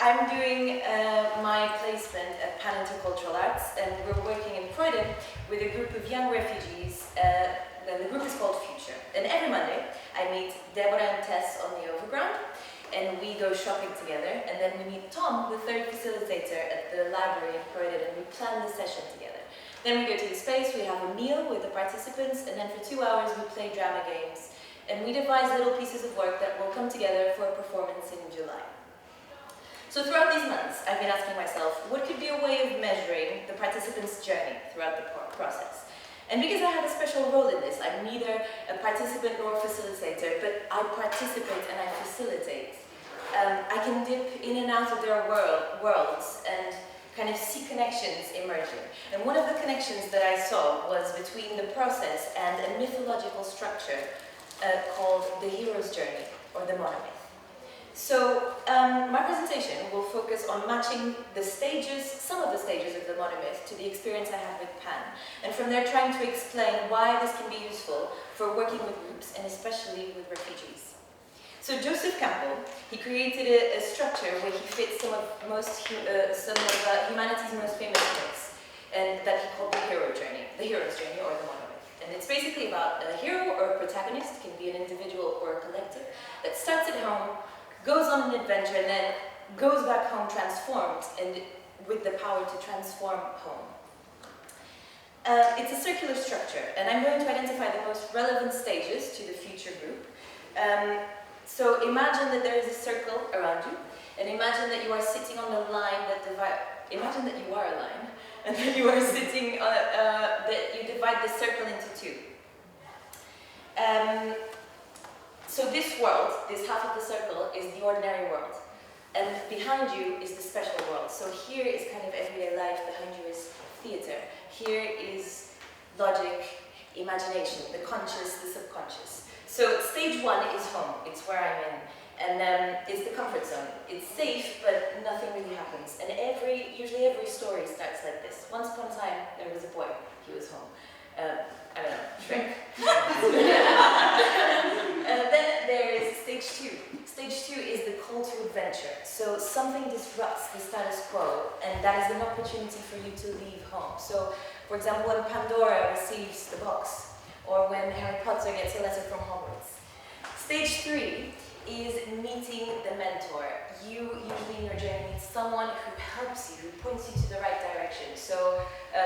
I'm doing my placement at Pan Intercultural Arts, and we're working in Croydon with a group of young refugees. The group is called Future. And every Monday, I meet Deborah and Tess on the Overground, and we go shopping together. And then we meet Tom, the third facilitator, at the library in Croydon, and we plan the session together. Then we go to the space, we have a meal with the participants, and then for 2 hours we play drama games. And we devise little pieces of work that will come together for a performance in July. So throughout these months, I've been asking myself, what could be a way of measuring the participants' journey throughout the process? And because I have a special role in this, I'm neither a participant nor a facilitator, but I participate and I facilitate. I can dip in and out of their worlds and kind of see connections emerging. And one of the connections that I saw was between the process and a mythological structure called the hero's journey, or the Monomyth. So my presentation will focus on matching the stages, some of the stages of the Monomyth, to the experience I had with Pan. And from there trying to explain why this can be useful for working with groups, and especially with refugees. So Joseph Campbell, he created a structure where he fits some of humanity's most famous myths, and that he called the hero's journey, or the Monomyth. And it's basically about a hero or a protagonist, can be an individual or a collective, that starts at home, goes on an adventure, and then goes back home transformed, and with the power to transform home. It's a circular structure, and I'm going to identify the most relevant stages to the future group. So imagine that there is a circle around you, and imagine that you are sitting on the line that divides, imagine that you are a line, and that you are sitting, that you divide the circle into two. So this world, this half of the circle, is the ordinary world. And behind you is the special world. So here is kind of everyday life, behind you is theatre. Here is logic, imagination, the conscious, the subconscious. So stage one is home, it's where I'm in. And it's the comfort zone. It's safe, but nothing really happens. And usually every story starts like this. Once upon a time, there was a boy, he was home. I don't know, Shrek. Then there is stage two. Stage two is the call to adventure. So something disrupts the status quo, and that is an opportunity for you to leave home. So, for example, when Pandora receives the box, or when Harry Potter gets a letter from Hogwarts. Stage three is meeting the mentor. You usually in your journey meet someone who helps you, who points you to the right direction. So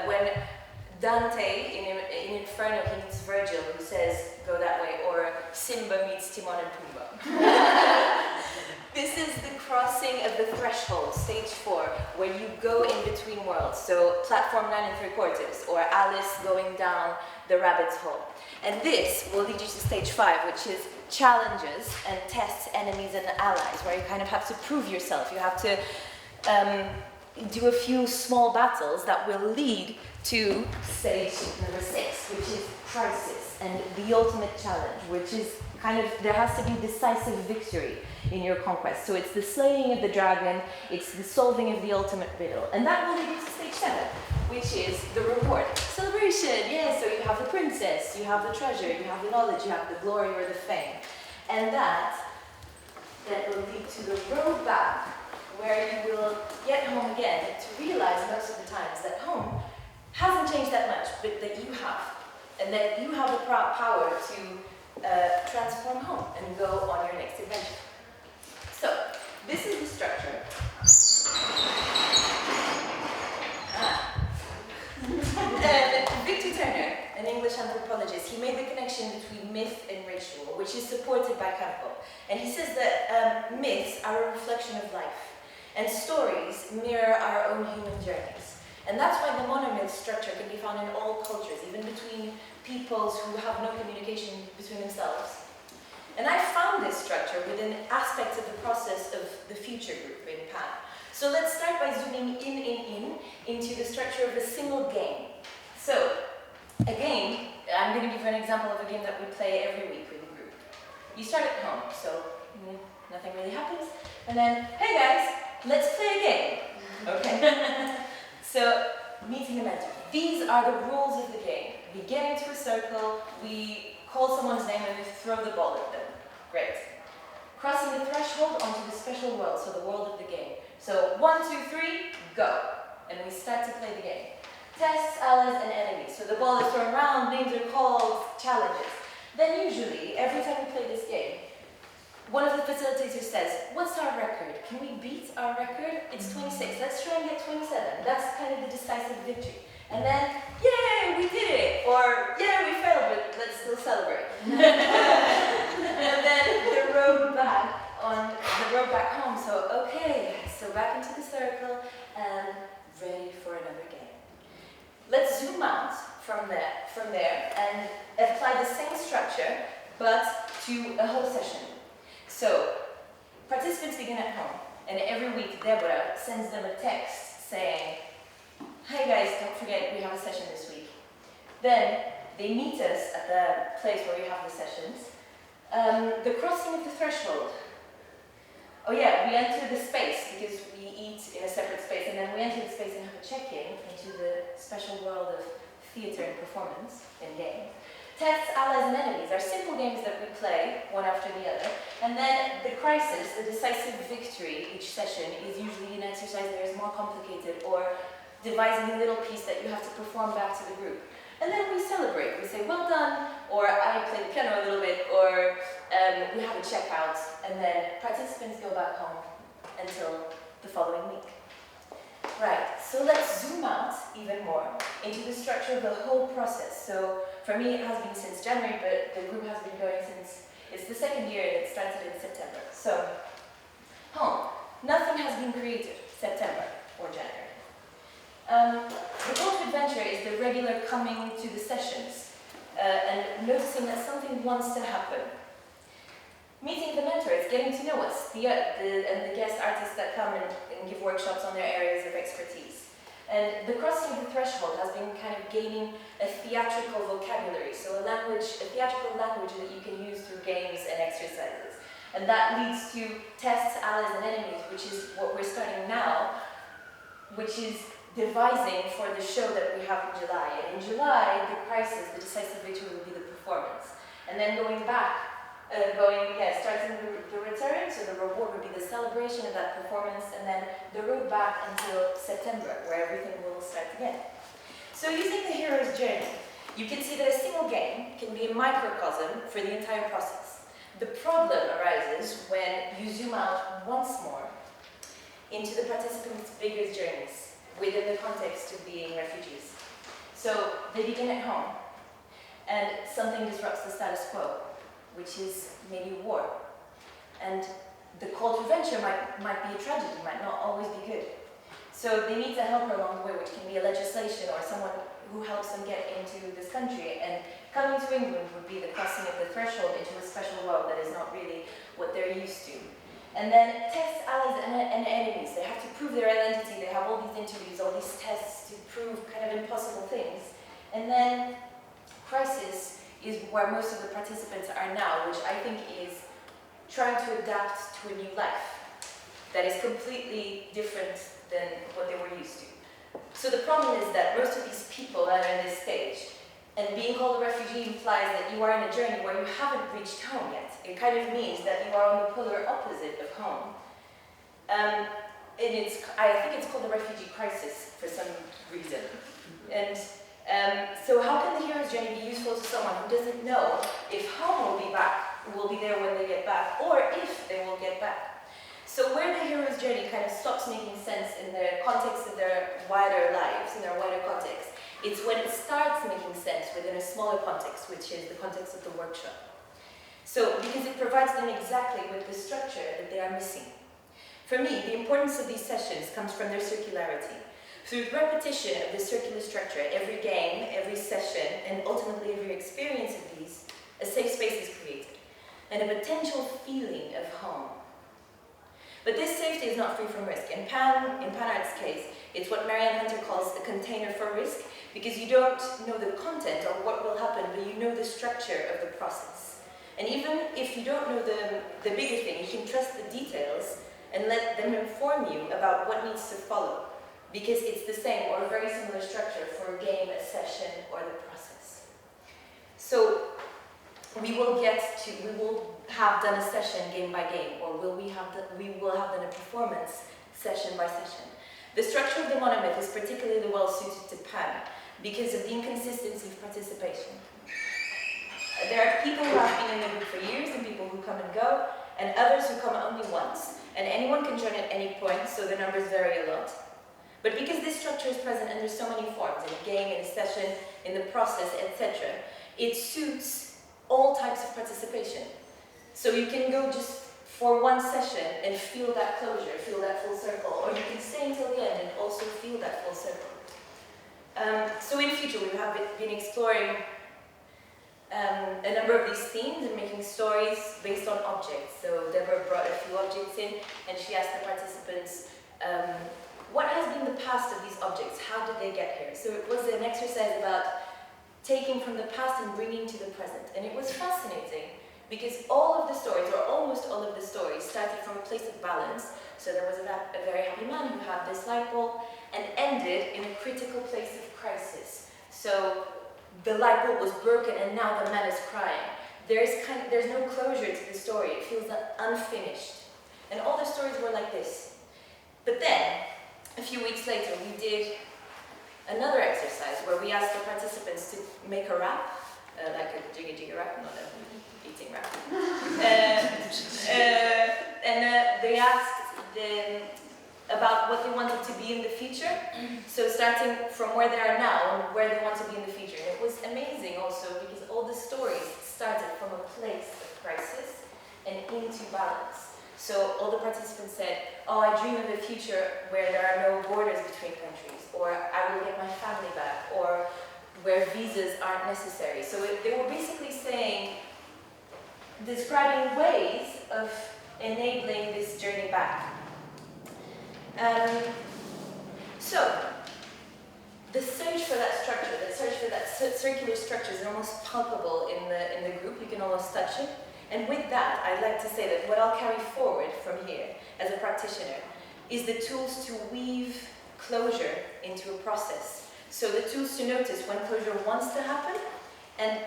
when Dante in Inferno, he meets Virgil, who says, go that way, or Simba meets Timon and Pumbaa. This is the crossing of the threshold, stage 4, where you go in between worlds. So platform 9 3/4, or Alice going down the rabbit's hole. And this will lead you to stage 5, which is challenges and tests, enemies and allies, where you kind of have to prove yourself. You have to do a few small battles that will lead to stage number 6, which is crisis and the ultimate challenge, which is kind of, there has to be decisive victory in your conquest. So it's the slaying of the dragon, it's the solving of the ultimate riddle. And that will lead you to stage 7, which is the reward. Celebration, yeah, so you have the princess, you have the treasure, you have the knowledge, you have the glory or the fame. And that will lead to the road back, where you will get home again to realize most of the times that home hasn't changed that much, but that you have. And that you have the power to transform home and go on your next adventure. So, this is the structure. And Victor Turner, an English anthropologist, he made the connection between myth and ritual, which is supported by Campbell. And he says that myths are a reflection of life, and stories mirror our own human journeys. And that's why the monomyth structure can be found in all cultures, even between peoples who have no communication between themselves. And I found this structure within aspects of the process of the future group in Pan. So let's start by zooming into the structure of a single game. So, a game, I'm going to give you an example of a game that we play every week with a group. You start at home, so nothing really happens. And then, hey guys, let's play a game. Okay. So, meeting the mentor. These are the rules of the game. We get into a circle, we call someone's name and we throw the ball at them. Great. Crossing the threshold onto the special world, so the world of the game. So 1, 2, 3, go. And we start to play the game. Tests, allies, and enemies. So the ball is thrown around, names are called, challenges. Then usually, every time we play this game, one of the facilitators says, what's our record? Can we beat our record? It's 26. Let's try and get 27. That's kind of the decisive victory. And then, yay, we did it! Or, yeah, we failed, but let's still celebrate. And then the road back home. So, okay, so back into the circle and ready for another game. Let's zoom out from there and apply the same structure, but to a whole session. So, participants begin at home, and every week Deborah sends them a text saying, "Hi guys, don't forget we have a session this week." Then they meet us at the place where we have the sessions. The crossing of the threshold. Oh yeah, we enter the space because we eat in a separate space, and then we enter the space and have a check-in into the special world of theatre and performance and game. Tests, allies, and enemies are simple games that we play one after the other, and then the crisis, the decisive victory each session is usually an exercise that is more complicated or devising a little piece that you have to perform back to the group. And then we celebrate. We say, well done, or I play the piano a little bit, or we have a checkout, and then participants go back home until the following week. Right, so let's zoom out even more into the structure of the whole process. So for me, it has been since January, but the group has been going since, it's the second year and it started in September. So, home, nothing has been created, September or January. The call to adventure is the regular coming to the sessions and noticing that something wants to happen. Meeting the mentors, getting to know us, and the guest artists that come and give workshops on their areas of expertise. And the crossing of the threshold has been kind of gaining a theatrical vocabulary, so a theatrical language that you can use through games and exercises. And that leads to tests, allies, and enemies, which is what we're starting now, which is devising for the show that we have in July. And in July, the crisis, the decisive victory will be the performance. And then going back, starting the return, so the reward would be the celebration of that performance, and then the road back until September, where everything will start again. So using the hero's journey, you can see that a single game can be a microcosm for the entire process. The problem arises when you zoom out once more into the participants' biggest journeys within the context of being refugees. So they begin at home, and something disrupts the status quo, which is maybe war. And the call to adventure might be a tragedy, might not always be good. So they need a helper along the way, which can be a legislation or someone who helps them get into this country. And coming to England would be the crossing of the threshold into a special world that is not really what they're used to. And then tests, allies, and enemies. They have to prove their identity. They have all these interviews, all these tests to prove kind of impossible things. And then crisis is where most of the participants are now, which I think is trying to adapt to a new life that is completely different than what they were used to. So the problem is that most of these people that are in this stage, and being called a refugee implies that you are in a journey where you haven't reached home yet. It kind of means that you are on the polar opposite of home. And I think it's called the refugee crisis for some reason. And so how can the hero's journey be useful to someone who doesn't know if home will be there when they get back, or if they will get back? So where the hero's journey kind of stops making sense in the context of their wider lives, in their wider context, it's when it starts making sense within a smaller context, which is the context of the workshop. So, because it provides them exactly with the structure that they are missing. For me, the importance of these sessions comes from their circularity. Through the repetition of the circular structure, every game, every session, and ultimately every experience of these, a safe space is created, and a potential feeling of home. But this safety is not free from risk. In Panhardt's case, it's what Marianne Hunter calls the container for risk, because you don't know the content or what will happen, but you know the structure of the process. And even if you don't know the bigger thing, you can trust the details and let them inform you about what needs to follow, because it's the same or a very similar structure for a game, a session, or the process. So we will have done a session game by game, or we will have done a performance session by session. The structure of the monomyth is particularly well suited to Pan because of the inconsistency of participation. There are people who have been in the group for years and people who come and go, and others who come only once, and anyone can join at any point, so the numbers vary a lot. But because this structure is present under so many forms, in a game, in a session, in the process, etc., it suits all types of participation. So you can go just for one session and feel that closure, feel that full circle, or you can stay until the end and also feel that full circle. So in the future we have been exploring a number of these themes and making stories based on objects. So Deborah brought a few objects in and she asked the participants, what has been the past of these objects? How did they get here? So it was an exercise about taking from the past and bringing to the present. And it was fascinating because all of the stories, or almost all of the stories, started from a place of balance. So there was a very happy man who had this light bulb and ended in a critical place of crisis. So the light bulb was broken and now the man is crying. There's no closure to the story. It feels unfinished. And all the stories were like this. But then, a few weeks later, we did another exercise where we asked the participants to make a rap, like a jiggy jiggy rap, not a eating rap. And they asked them about what they wanted to be in the future. So starting from where they are now and where they want to be in the future. And it was amazing also because all the stories started from a place of crisis and into balance. So all the participants said, oh, I dream of a future where there are no borders between countries, or I will get my family back, or where visas aren't necessary. So they were basically describing ways of enabling this journey back. So the search for that structure, the search for that circular structure is almost palpable in the group. You can almost touch it. And with that, I'd like to say that what I'll carry forward from here as a practitioner is the tools to weave closure into a process. So the tools to notice when closure wants to happen, and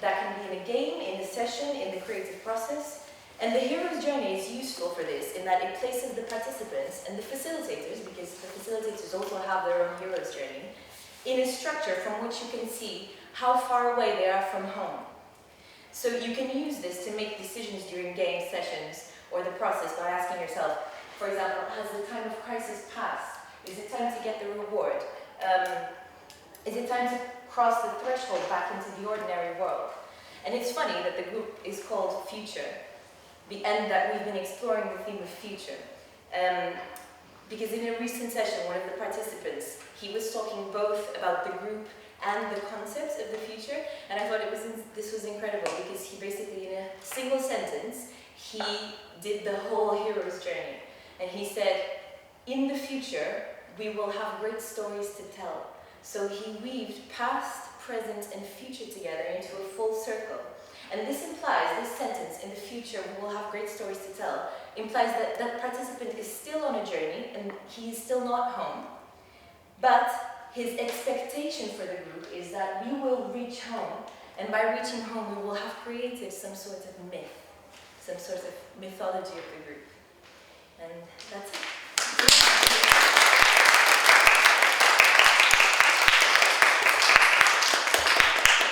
that can be in a game, in a session, in the creative process. And the hero's journey is useful for this in that it places the participants and the facilitators, because the facilitators also have their own hero's journey, in a structure from which you can see how far away they are from home. So you can use this to make decisions during game sessions or the process by asking yourself, for example, has the time of crisis passed? Is it time to get the reward? Is it time to cross the threshold back into the ordinary world? And it's funny that the group is called Future, and that we've been exploring the theme of future. Because in a recent session, one of the participants, he was talking both about the group and the concepts of the future, and I thought this was incredible because he basically, in a single sentence, he did the whole hero's journey. And he said, in the future, we will have great stories to tell. So he weaved past, present, and future together into a full circle. And this implies, this sentence, in the future we will have great stories to tell, implies that that participant is still on a journey and he is still not home. But his expectation for the group is that we will reach home, and by reaching home we will have created some sort of myth, some sort of mythology of the group. And that's it.